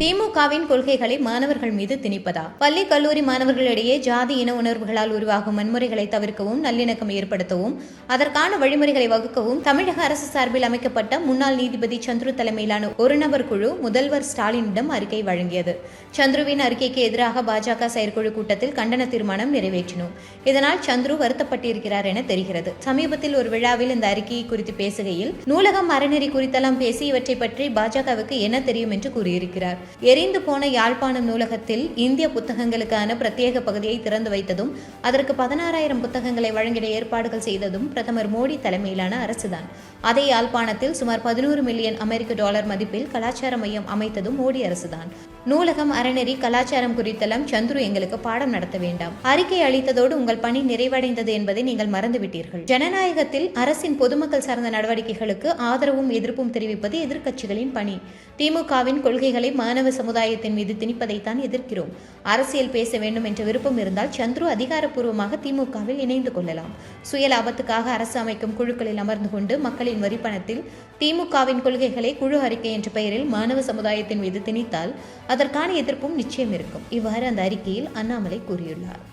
திமுகவின் கொள்கைகளை மாணவர்கள் மீது திணிப்பதா? பள்ளி கல்லூரி மாணவர்களிடையே ஜாதி இன உணர்வுகளால் உருவாகும் வன்முறைகளை தவிர்க்கவும் நல்லிணக்கம் ஏற்படுத்தவும் அதற்கான வழிமுறைகளை வகுக்கவும் தமிழக அரசு சார்பில் அமைக்கப்பட்ட முன்னாள் நீதிபதி சந்துரு தலைமையிலான ஒரு நபர் குழு முதல்வர் ஸ்டாலினிடம் அறிக்கை வழங்கியது. சந்துருவின் அறிக்கைக்கு எதிராக பாஜக செயற்குழு கூட்டத்தில் கண்டன தீர்மானம் நிறைவேற்றினோம். இதனால் சந்துரு வருத்தப்பட்டிருக்கிறார் என தெரிகிறது. சமீபத்தில் ஒரு விழாவில் இந்த அறிக்கையை குறித்து பேசுகையில் நூலகம் அறநெறி குறித்தெல்லாம் பேசி இவற்றை பற்றி பாஜகவுக்கு என்ன தெரியும் என்று கூறியிருக்கிறார். எரிந்து போன யாழ்ப்பாணம் நூலகத்தில் இந்திய புத்தகங்களுக்கான பிரத்யேக பகுதியை திறந்து வைத்ததும் அதற்கு 16,000 புத்தகங்களை வழங்கிட ஏற்பாடுகள் செய்ததும் பிரதமர் மோடி தலைமையிலான அரசுதான். அதே யாழ்ப்பாணத்தில் சுமார் 11 மில்லியன் அமெரிக்க டாலர் மதிப்பில் கலாச்சார மையம் அமைத்ததும் மோடி அரசுதான். நூலகம் அறநெறி கலாச்சாரம் குறித்தெல்லாம் சந்துரு எங்களுக்கு பாடம் நடத்த வேண்டாம். அறிக்கை அளித்ததோடு உங்கள் பணி நிறைவடைந்தது என்பதை நீங்கள் மறந்துவிட்டீர்கள். ஜனநாயகத்தில் அரசின் பொதுமக்கள் சார்ந்த நடவடிக்கைகளுக்கு ஆதரவும் எதிர்ப்பும் தெரிவிப்பது எதிர்க்கட்சிகளின் பணி. திமுகவின் கொள்கைகளை மாணவ சமுதாயத்தின் மீது திணிப்பதைத்தான் எதிர்க்கிறோம். அரசியல் பேச வேண்டும் என்ற விருப்பம் இருந்தால் சந்துரு அதிகாரப்பூர்வமாக திமுகவில் இணைந்து கொள்ளலாம். சுய லாபத்துக்காக அரசு அமைக்கும் குழுக்களில் அமர்ந்து கொண்டு மக்களின் வரிப்பணத்தில் திமுகவின் கொள்கைகளை குழு அறிக்கை என்ற பெயரில் மாணவ சமுதாயத்தின் மீது திணித்தால் அதற்கான எதிர்ப்பும் நிச்சயம் இருக்கும். இவ்வாறு அந்த அறிக்கையில் அண்ணாமலை கூறியுள்ளார்.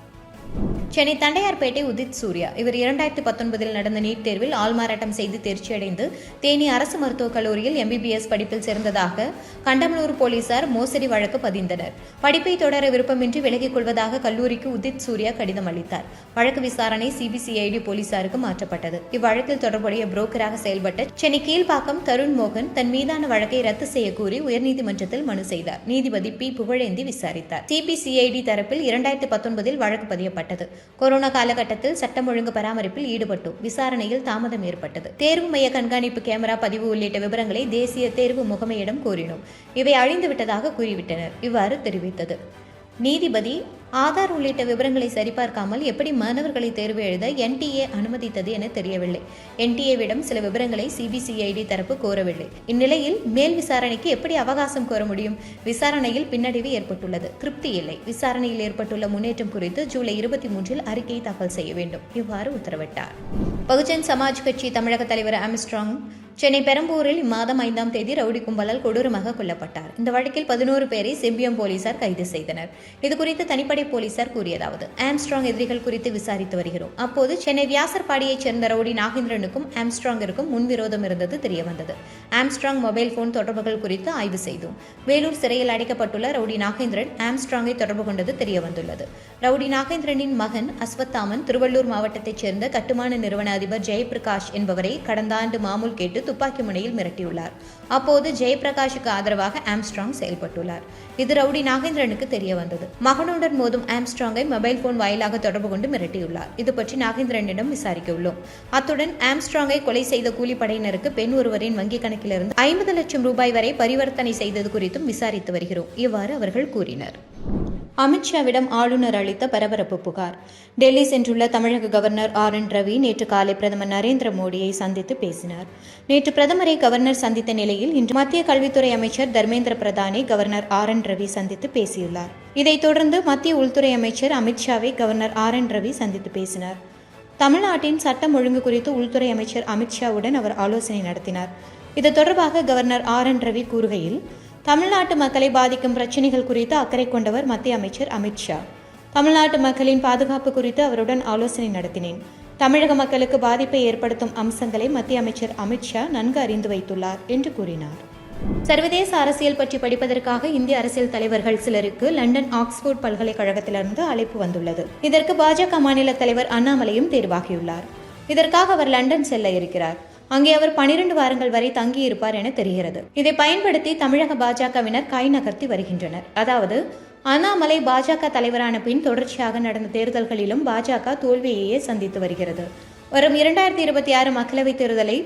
சென்னை தண்டையார்பேட்டை உதித் சூர்யா இவர் 2019 நடந்த நீட் தேர்வில் ஆள்மாறாட்டம் செய்து தேர்ச்சியடைந்து தேனி அரசு மருத்துவக் கல்லூரியில் MBBS படிப்பில் சேர்ந்ததாக கண்டமனூர் போலீசார் மோசடி வழக்கு பதிந்தனர். படிப்பை தொடர விருப்பமின்றி விலகிக் கொள்வதாக கல்லூரிக்கு உதித் சூர்யா கடிதம் அளித்தார். வழக்கு விசாரணை CBCID போலீசாருக்கு மாற்றப்பட்டது. இவ்வழக்கில் தொடர்புடைய புரோக்கராக செயல்பட்ட சென்னை கீழ்ப்பாக்கம் தருண் மோகன் தன் மீதான வழக்கை ரத்து செய்ய கோரி உயர்நீதிமன்றத்தில் மனு செய்தார். நீதிபதி P. புகழேந்தி விசாரித்தார். CBCID தரப்பில் 2019 வழக்கு பதியப்பட்டது. கொரோனா காலகட்டத்தில் சட்டம் ஒழுங்கு பராமரிப்பில் ஈடுபட்டோம். விசாரணையில் தாமதம் ஏற்பட்டது. தேர்வு மைய கண்காணிப்பு கேமரா பதிவு உள்ளிட்ட விவரங்களை தேசிய தேர்வு முகமையிடம் கோரினோம். இவை அழிந்துவிட்டதாக கூறிவிட்டனர். இவ்வாறு தெரிவித்தது. நீதிபதி ஆதார் உள்ளிட்ட விவரங்களை சரிபார்க்காமல் எப்படி மாணவர்களை தேர்வு எழுத NTA அனுமதித்தது என தெரியவில்லை. NTAவிடம் சில விவரங்களை CBCID தரப்பு கோரவில்லை. இந்நிலையில் மேல் விசாரணைக்கு எப்படி அவகாசம் கோர முடியும்? விசாரணையில் பின்னடைவு ஏற்பட்டுள்ளது. திருப்தி இல்லை. விசாரணையில் ஏற்பட்டுள்ள முன்னேற்றம் குறித்து ஜூலை 23 அறிக்கை தாக்கல் செய்ய வேண்டும். இவ்வாறு உத்தரவிட்டார். பகுஜன் சமாஜ் கட்சி தமிழக தலைவர் ஆம்ஸ்ட்ராங் சென்னை பெரம்பூரில் இம்மாதம் 5ஆம் தேதி ரவுடி கும்பலால் கொடூரமாக கொல்லப்பட்டார். இந்த வழக்கில் 11 பேரை செம்பியம் போலீசார் கைது செய்தனர். இதுகுறித்து தனிப்படை போலீசார் கூறியதாவது: ஆம்ஸ்ட்ராங் எதிரிகள் குறித்து விசாரித்து வருகிறோம். அப்போது சென்னை வியாசர்பாடியைச் சேர்ந்த ரவுடி நாகேந்திரனுக்கும் ஆம்ஸ்ட்ராங்கிற்கும் முன்விரோதம் இருந்தது தெரியவந்தது. ஆம்ஸ்ட்ராங் மொபைல் போன் தொடர்புகள் குறித்து ஆய்வு செய்தோம். வேலூர் சிறையில் அடைக்கப்பட்டுள்ள ரவுடி நாகேந்திரன் ஆம்ஸ்ட்ராங்கை தொடர்பு கொண்டது தெரியவந்துள்ளது. ரவுடி நாகேந்திரனின் மகன் அஸ்வத்தாமன் திருவள்ளூர் மாவட்டத்தைச் சேர்ந்த கட்டுமான நிறுவன அதிபர் ஜெயபிரகாஷ் என்பவரை கடந்த ஆண்டு மாமூல் கேட்டு துப்பாக்கி முனையில் மிரட்டியுள்ளார். அப்போது ஜெயபிரகாஷுக்கு ஆதரவாக ஆம்ஸ்ட்ராங் செயல்பட்டுள்ளார். இது ரவுடி நாகேந்திரனுக்கு தெரிய வந்தது. மகனுடன் மோதும் ஆம்ஸ்ட்ராங்கை மொபைல் போன் வாயிலாக தொடர்பு கொண்டு மிரட்டியுள்ளார். இது பற்றி நாகேந்திரனிடம் விசாரிக்க உள்ளோம். அத்துடன் ஆம்ஸ்ட்ராங்கை கொலை செய்த கூலிப்படையினருக்கு பெண் ஒருவரின் வங்கிக் கணக்கிலிருந்து 50 லட்சம் ரூபாய் வரை பரிவர்த்தனை செய்தது குறித்தும் விசாரித்து வருகிறோம். இவ்வாறு அவர்கள் கூறினர். அமித்ஷாவிடம் ஆளுநர் அளித்த பரபரப்பு புகார். டெல்லி சென்றுள்ள தமிழக கவர்னர் RN ரவி நேற்று காலை பிரதமர் நரேந்திர மோடியை சந்தித்து பேசினார். நேற்று பிரதமரை கவர்னர் சந்தித்த நிலையில் இன்று மத்திய கல்வித்துறை அமைச்சர் தர்மேந்திர பிரதானை கவர்னர் RN ரவி சந்தித்து பேசியுள்ளார். இதைத் தொடர்ந்து மத்திய உள்துறை அமைச்சர் அமித்ஷாவை கவர்னர் RN ரவி சந்தித்து பேசினார். தமிழ்நாட்டின் சட்டம் ஒழுங்கு குறித்து உள்துறை அமைச்சர் அமித்ஷாவுடன் அவர் ஆலோசனை நடத்தினார். இது தொடர்பாக கவர்னர் RN ரவி கூறுகையில், தமிழ்நாட்டு மக்களை பாதிக்கும் பிரச்சினைகள் குறித்து அக்கறை கொண்டவர் மத்திய அமைச்சர் அமித்ஷா. தமிழ்நாட்டு மக்களின் பாதுகாப்பு குறித்து அவருடன் ஆலோசனை நடத்தினேன். தமிழக மக்களுக்கு பாதிப்பை ஏற்படுத்தும் அம்சங்களை மத்திய அமைச்சர் அமித்ஷா நன்கு அறிந்து வைத்துள்ளார் என்று கூறினார். சர்வதேச அரசியல் பற்றி படிப்பதற்காக இந்திய அரசியல் தலைவர்கள் சிலருக்கு லண்டன் ஆக்ஸ்போர்ட் பல்கலைக்கழகத்திலிருந்து அழைப்பு வந்துள்ளது. இதற்கு பாஜக மாநில தலைவர் அண்ணாமலையும் தேர்வாகியுள்ளார். இதற்காக அவர் லண்டன் செல்ல இருக்கிறார். அங்கே அவர் 12 வாரங்கள் வரை தங்கியிருப்பார் என தெரிகிறது. இதை பயன்படுத்தி தமிழக பாஜகவினர் கை நகர்த்தி வருகின்றனர். அதாவது அண்ணாமலை பாஜக தலைவரான பின் தொடர்ச்சியாக நடந்த தேர்தல்களிலும் பாஜக தோல்வியையே சந்தித்து வருகிறது. வரும் 2026 மக்களவைத் தேர்தலை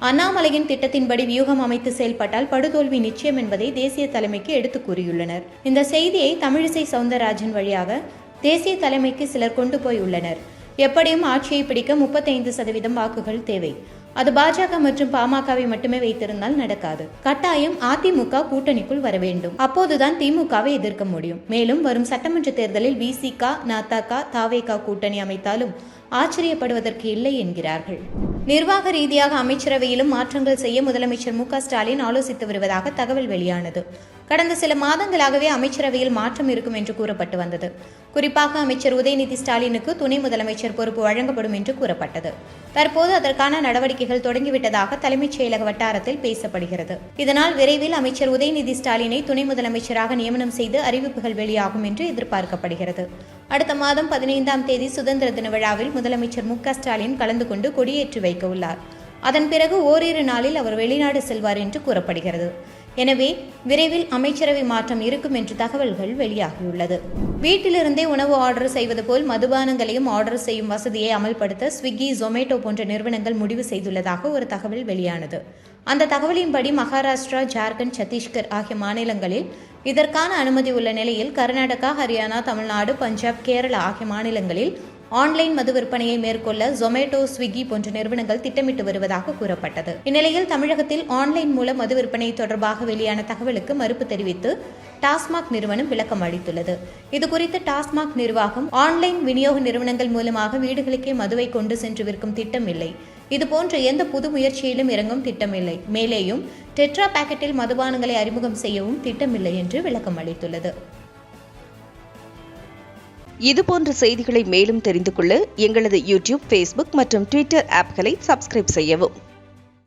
அண்ணாமலையின் திட்டத்தின்படி வியூகம் அமைத்து செயல்பட்டால் படுதோல்வி நிச்சயம் என்பதை தேசிய தலைமைக்கு எடுத்து கூறியுள்ளனர். இந்த செய்தியை தமிழிசை சவுந்தரராஜன் வழியாக தேசிய தலைமைக்கு சிலர் கொண்டு போய் உள்ளனர். எப்படியும் ஆட்சியை பிடிக்க 35% வாக்குகள் தேவை. அது பாஜக மற்றும் பாமகவை மட்டுமே வைத்திருந்தால் நடக்காது. கட்டாயம் அதிமுக கூட்டணிக்குள் வர வேண்டும். அப்போதுதான் திமுகவை எதிர்க்க முடியும். மேலும் வரும் சட்டமன்ற தேர்தலில் VCK, NATAK, தாவேகா கூட்டணி அமைத்தாலும் ஆச்சரியப்படுவதற்கு இல்லை என்கிறார்கள். நிர்வாக ரீதியாக அமைச்சரவையிலும் மாற்றங்கள் செய்ய முதலமைச்சர் மு.க.ஸ்டாலின் ஆலோசித்து வருவதாக தகவல் வெளியானது. கடந்த சில மாதங்களாகவே அமைச்சரவையில் மாற்றம் இருக்கும் என்று கூறப்பட்டு வந்தது. குறிப்பாக அமைச்சர் உதயநிதி ஸ்டாலினுக்கு துணை முதலமைச்சர் பொறுப்பு வழங்கப்படும் என்று கூறப்பட்டது. தற்போது அதற்கான நடவடிக்கைகள் தொடங்கிவிட்டதாக தலைமைச் செயலக வட்டாரத்தில் பேசப்படுகிறது. இதனால் விரைவில் அமைச்சர் உதயநிதி ஸ்டாலினை துணை முதலமைச்சராக நியமனம் செய்து அறிவிப்புகள் வெளியாகும் என்று எதிர்பார்க்கப்படுகிறது. அடுத்த மாதம் 15ஆம் தேதி சுதந்திர தின விழாவில் முதலமைச்சர் மு.க.ஸ்டாலின் கலந்து கொண்டு கொடியேற்றி வைக்க உள்ளார். அதன் பிறகு ஓரிரு நாளில் அவர் வெளிநாடு செல்வார் என்று கூறப்படுகிறது. எனவே விரைவில் அமைச்சரவை மாற்றம் இருக்கும் என்று தகவல்கள் வெளியாகியுள்ளது. வீட்டிலிருந்தே உணவு ஆர்டர் செய்வது போல் மதுபானங்களையும் ஆர்டர் செய்யும் வசதியை அமல்படுத்த ஸ்விக்கி, ஜொமேட்டோ போன்ற நிறுவனங்கள் முடிவு செய்துள்ளதாக ஒரு தகவல் வெளியானது. அந்த தகவலின்படி மகாராஷ்டிரா, ஜார்க்கண்ட், சத்தீஸ்கர் ஆகிய மாநிலங்களில் இதற்கான அனுமதி உள்ள நிலையில் கர்நாடகா, ஹரியானா, தமிழ்நாடு, பஞ்சாப், கேரளா ஆகிய மாநிலங்களில் ஆன்லைன் மது விற்பனையை மேற்கொள்ள ஜொமேட்டோ, ஸ்விக்கி போன்ற நிறுவனங்கள் திட்டமிட்டு வருவதாக கூறப்பட்டது. இந்நிலையில் தமிழகத்தில் ஆன்லைன் மூலம் மது விற்பனை தொடர்பாக வெளியான தகவலுக்கு மறுப்பு தெரிவித்து டாஸ்மாக் நிறுவனம் விளக்கம் அளித்துள்ளது. இதுகுறித்து டாஸ்மாக் நிர்வாகம், ஆன்லைன் விநியோக நிறுவனங்கள் மூலமாக வீடுகளுக்கே மதுவை கொண்டு சென்று விற்கும் திட்டம் இல்லை, இதுபோன்ற எந்த புது முயற்சியிலும் இறங்கும் திட்டமில்லை, மேலேயும் டெட்ரா பாக்கெட்டில் மதுபானங்களை அறிமுகம் செய்யவும் திட்டமில்லை என்று விளக்கம் அளித்துள்ளது. இதுபோன்ற செய்திகளை மேலும் தெரிந்து கொள்ள எங்களது யூடியூப், ஃபேஸ்புக் மற்றும் ட்விட்டர் ஆப்களை சப்ஸ்கிரைப் செய்யவும்.